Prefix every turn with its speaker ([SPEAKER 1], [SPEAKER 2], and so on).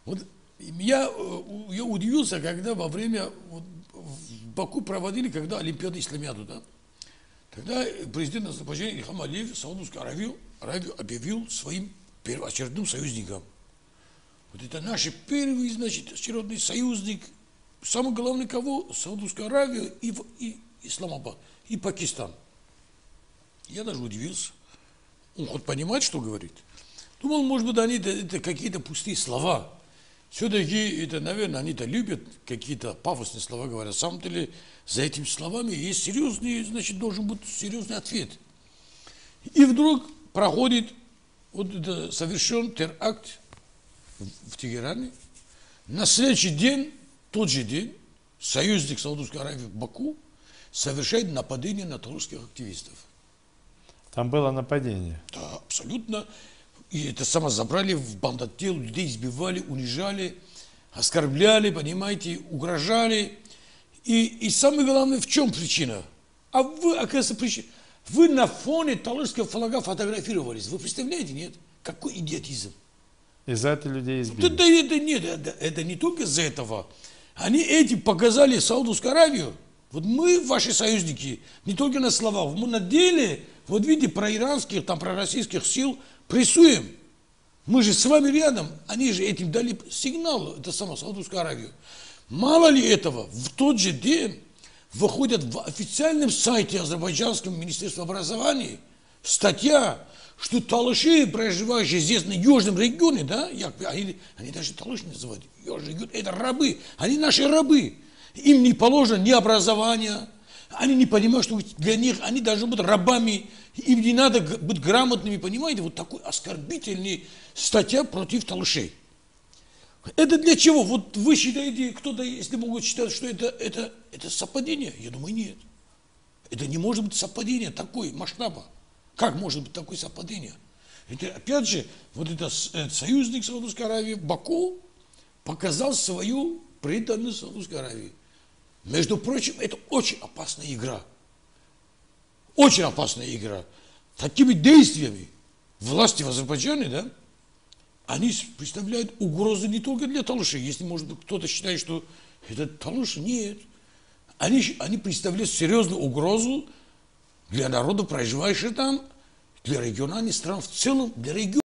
[SPEAKER 1] Вот я удивился, когда во время в Баку проводили, когда Олимпиаду Исламиаду, да? Тогда президент Азербайджана Ильхам Алиев Саудовскую Аравию объявил своим первоочередным союзником. Вот это наш первый, значит, очередной союзник. Самый главный кого? Саудовскую Аравию и Исламабад, и Пакистан. Я даже удивился. Он хоть понимает, что говорит? Думал, может быть, они это какие-то пустые слова. Все-таки это, наверное, они-то любят какие-то пафосные слова говорят. На самом деле, за этими словами есть серьезный, значит, должен быть серьезный ответ. И вдруг проходит, вот это совершен теракт в Тегеране. На следующий день, тот же день, союзник Саудовской Аравии в Баку совершает нападение на талушских активистов.
[SPEAKER 2] Там было нападение?
[SPEAKER 1] Да, абсолютно. И это само забрали в бандотдел, людей избивали, унижали, оскорбляли, понимаете, угрожали. И самое главное, в чем причина? А вы, оказывается, причина. Вы на фоне талышского флага фотографировались. Вы представляете, нет? Какой идиотизм.
[SPEAKER 2] И за это людей избили?
[SPEAKER 1] Да, это нет, это не только из-за этого. Они этим показали Саудовскую Аравию. Вот мы, ваши союзники, не только на словах, мы на деле, вот видите, проиранских, там, пророссийских сил прессуем. Мы же с вами рядом. Они же этим дали сигнал, это самое, Саудовскую Аравию. Мало ли этого, в тот же день выходит в официальном сайте Азербайджанского министерства образования статья, что талыши, проживающие здесь на южном регионе, да, они даже талыши называют, южный регион, это рабы, они наши рабы. Им не положено ни образования, они не понимают, что для них они должны быть рабами, им не надо быть грамотными, понимаете, вот такой оскорбительный статья против талышей. Это для чего? Вот вы считаете, кто-то, если могут считать, что это совпадение? Я думаю, нет. Это не может быть совпадение такой масштаба. Как может быть такое совпадение? Это, опять же, вот этот союзник Саудовской Аравии Баку показал свою преданность Саудовской Аравии. Между прочим, это очень опасная игра. Очень опасная игра. Такими действиями власти в Азербайджане, да, они представляют угрозу не только для талышей. Если, может быть, кто-то считает, что это талыш, нет. Они представляют серьезную угрозу для народа, проживающих там, для региональных стран в целом, для региона.